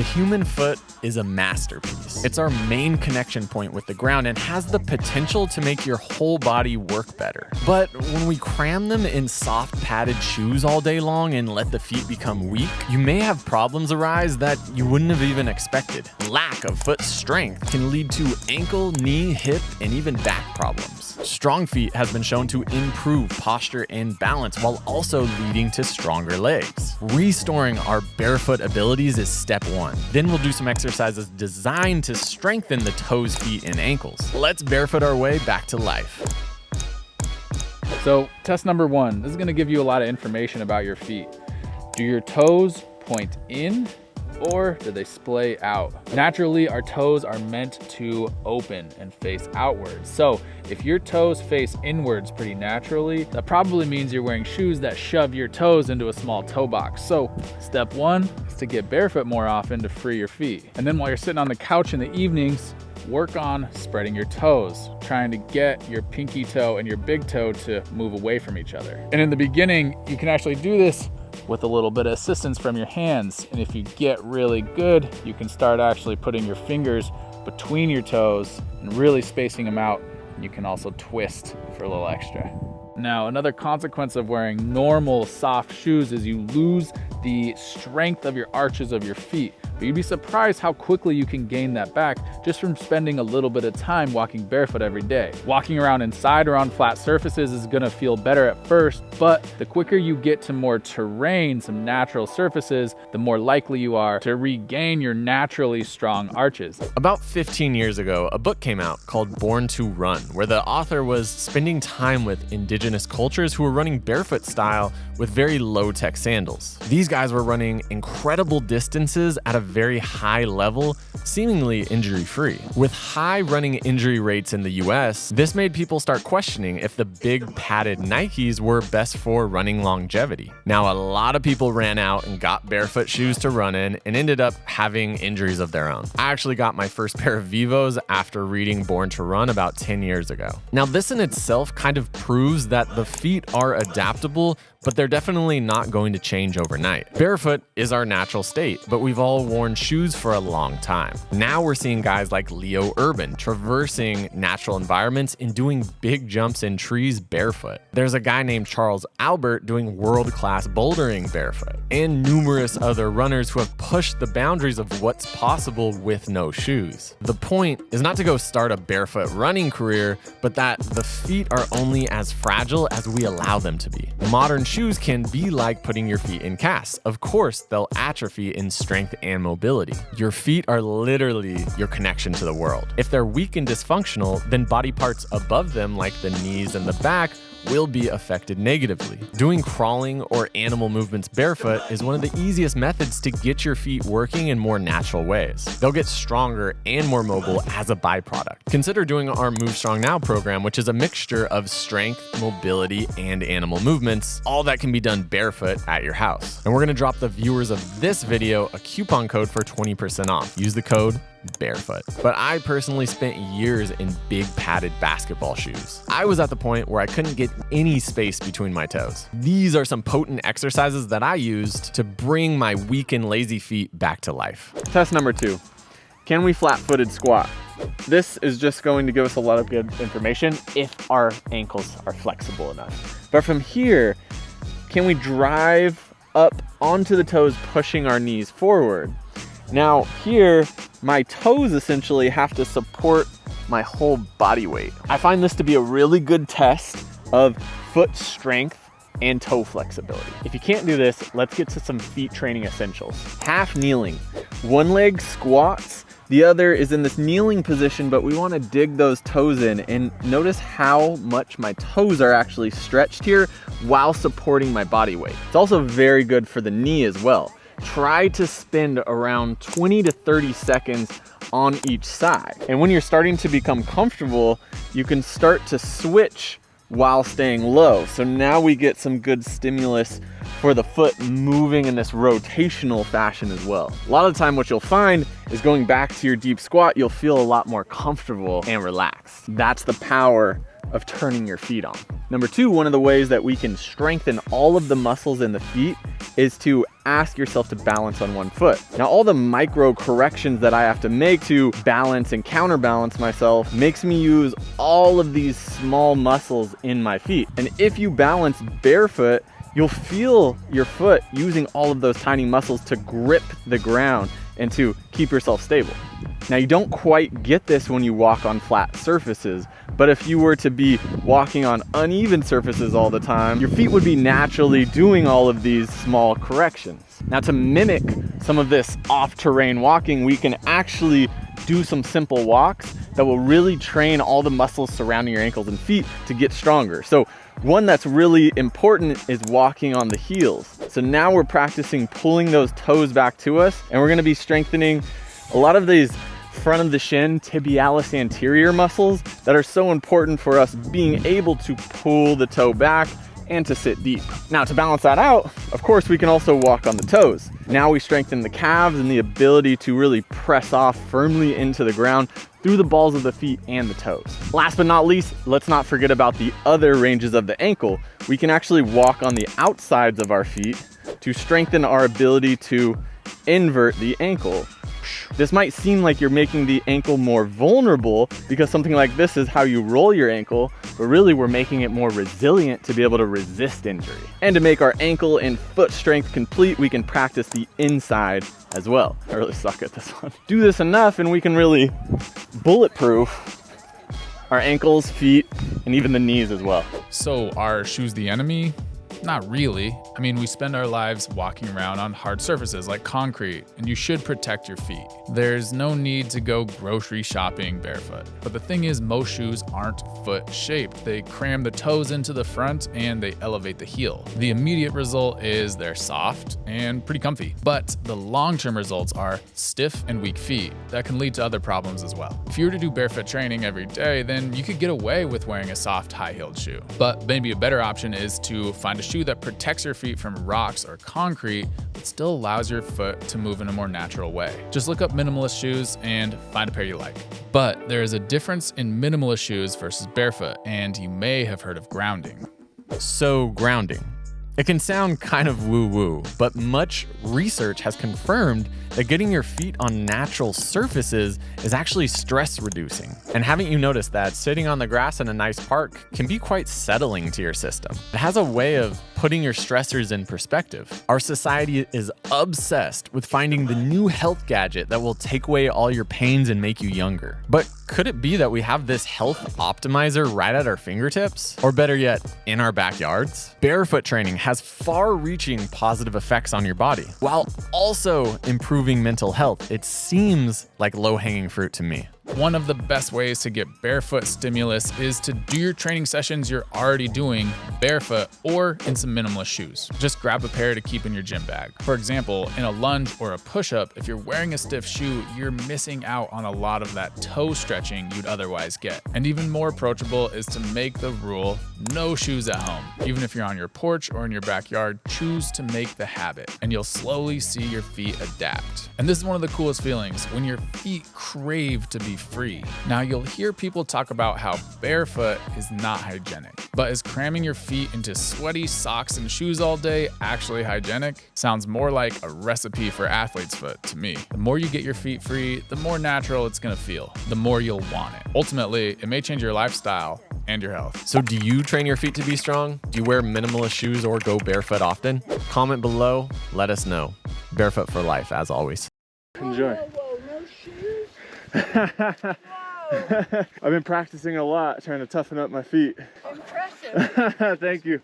The human foot is a masterpiece. It's our main connection point with the ground and has the potential to make your whole body work better. But when we cram them in soft padded shoes all day long and let the feet become weak, you may have problems arise that you wouldn't have even expected. Lack of foot strength can lead to ankle, knee, hip, and even back problems. Strong feet has been shown to improve posture and balance while also leading to stronger legs. Restoring our barefoot abilities is step one. Then we'll do some exercises designed to strengthen the toes, feet, and ankles. Let's barefoot our way back to life. So test number one, this is gonna give you a lot of information about your feet. Do your toes point in or do they splay out? Naturally, our toes are meant to open and face outwards. So if your toes face inwards pretty naturally, that probably means you're wearing shoes that shove your toes into a small toe box. So step one is to get barefoot more often to free your feet. And then while you're sitting on the couch in the evenings, work on spreading your toes, trying to get your pinky toe and your big toe to move away from each other. And in the beginning, you can actually do this with a little bit of assistance from your hands. And if you get really good, you can start actually putting your fingers between your toes and really spacing them out. You can also twist for a little extra. Now, another consequence of wearing normal soft shoes is you lose the strength of your arches of your feet. But you'd be surprised how quickly you can gain that back just from spending a little bit of time walking barefoot every day. Walking around inside or on flat surfaces is gonna feel better at first, but the quicker you get to more terrain, some natural surfaces, the more likely you are to regain your naturally strong arches. About 15 years ago, a book came out called Born to Run, where the author was spending time with indigenous cultures who were running barefoot style with very low-tech sandals. These guys were running incredible distances at a very high level, seemingly injury-free. With high running injury rates in the US, this made people start questioning if the big padded Nikes were best for running longevity. Now, a lot of people ran out and got barefoot shoes to run in and ended up having injuries of their own. I actually got my first pair of Vivos after reading Born to Run about 10 years ago. Now, this in itself kind of proves that the feet are adaptable, but they're definitely not going to change overnight. Barefoot is our natural state, but we've all worn shoes for a long time. Now we're seeing guys like Leo Urban traversing natural environments and doing big jumps in trees barefoot. There's a guy named Charles Albert doing world-class bouldering barefoot, and numerous other runners who have pushed the boundaries of what's possible with no shoes. The point is not to go start a barefoot running career, but that the feet are only as fragile as we allow them to be. Modern shoes can be like putting your feet in casts. Of course, they'll atrophy in strength and mobility. Your feet are literally your connection to the world. If they're weak and dysfunctional, then body parts above them, like the knees and the back, will be affected negatively. Doing crawling or animal movements barefoot is one of the easiest methods to get your feet working in more natural ways. They'll get stronger and more mobile as a byproduct. Consider doing our Move Strong Now program, which is a mixture of strength, mobility, and animal movements, all that can be done barefoot at your house. And we're gonna drop the viewers of this video a coupon code for 20% off. Use the code barefoot. But I personally spent years in big padded basketball shoes. I was at the point where I couldn't get any space between my toes. These are some potent exercises that I used to bring my weak and lazy feet back to life. Test number 2. Can we flat-footed squat? This is just going to give us a lot of good information if our ankles are flexible enough. But from here, can we drive up onto the toes, pushing our knees forward? Now here, my toes essentially have to support my whole body weight. I find this to be a really good test of foot strength and toe flexibility. If you can't do this, let's get to some feet training essentials. Half kneeling. One leg squats, the other is in this kneeling position, but we want to dig those toes in, and notice how much my toes are actually stretched here while supporting my body weight. It's also very good for the knee as well. Try to spend around 20 to 30 seconds on each side. And when you're starting to become comfortable, you can start to switch while staying low. So now we get some good stimulus for the foot moving in this rotational fashion as well. A lot of the time what you'll find is going back to your deep squat, you'll feel a lot more comfortable and relaxed. That's the power of turning your feet on. Number two, one of the ways that we can strengthen all of the muscles in the feet is to ask yourself to balance on one foot. Now, all the micro corrections that I have to make to balance and counterbalance myself makes me use all of these small muscles in my feet. And if you balance barefoot, you'll feel your foot using all of those tiny muscles to grip the ground and to keep yourself stable. Now, you don't quite get this when you walk on flat surfaces, but if you were to be walking on uneven surfaces all the time, your feet would be naturally doing all of these small corrections. Now, to mimic some of this off-terrain walking, we can actually do some simple walks that will really train all the muscles surrounding your ankles and feet to get stronger. So one that's really important is walking on the heels. So now we're practicing pulling those toes back to us, and we're gonna be strengthening a lot of these front of the shin, tibialis anterior muscles that are so important for us being able to pull the toe back and to sit deep. Now, to balance that out, of course, we can also walk on the toes. Now we strengthen the calves and the ability to really press off firmly into the ground through the balls of the feet and the toes. Last but not least, let's not forget about the other ranges of the ankle. We can actually walk on the outsides of our feet to strengthen our ability to invert the ankle. This might seem like you're making the ankle more vulnerable because something like this is how you roll your ankle, but really we're making it more resilient to be able to resist injury. And to make our ankle and foot strength complete, we can practice the inside as well. I really suck at this one. Do this enough and we can really bulletproof our ankles, feet, and even the knees as well. So are shoes the enemy? Not really. I mean, we spend our lives walking around on hard surfaces like concrete, and you should protect your feet. There's no need to go grocery shopping barefoot. But the thing is, most shoes aren't foot shaped. They cram the toes into the front and they elevate the heel. The immediate result is they're soft and pretty comfy. But the long-term results are stiff and weak feet. That can lead to other problems as well. If you were to do barefoot training every day, then you could get away with wearing a soft, high-heeled shoe. But maybe a better option is to find a shoe that protects your feet from rocks or concrete, but still allows your foot to move in a more natural way. Just look up minimalist shoes and find a pair you like. But there is a difference in minimalist shoes versus barefoot, and you may have heard of grounding. So, grounding. It can sound kind of woo-woo, but much research has confirmed that getting your feet on natural surfaces is actually stress reducing. And haven't you noticed that sitting on the grass in a nice park can be quite settling to your system? It has a way of putting your stressors in perspective. Our society is obsessed with finding the new health gadget that will take away all your pains and make you younger. But could it be that we have this health optimizer right at our fingertips? Or better yet, in our backyards? Barefoot training has far-reaching positive effects on your body, while also improving mental health. It seems like low-hanging fruit to me. One of the best ways to get barefoot stimulus is to do your training sessions you're already doing barefoot or in some minimalist shoes. Just grab a pair to keep in your gym bag. For example, in a lunge or a push-up, if you're wearing a stiff shoe, you're missing out on a lot of that toe stretching you'd otherwise get. And even more approachable is to make the rule no shoes at home. Even if you're on your porch or in your backyard, choose to make the habit, and you'll slowly see your feet adapt. And this is one of the coolest feelings, when your feet crave to be free. Now, you'll hear people talk about how barefoot is not hygienic, but is cramming your feet into sweaty socks and shoes all day actually hygienic? Sounds more like a recipe for athlete's foot to me. The more you get your feet free, the more natural it's gonna feel, the more you'll want it. Ultimately, it may change your lifestyle and your health. So do you train your feet to be strong? Do you wear minimalist shoes or go barefoot often? Comment below, let us know. Barefoot for life, as always. Enjoy. No shoes? I've been practicing a lot, trying to toughen up my feet. Impressive. Thank you.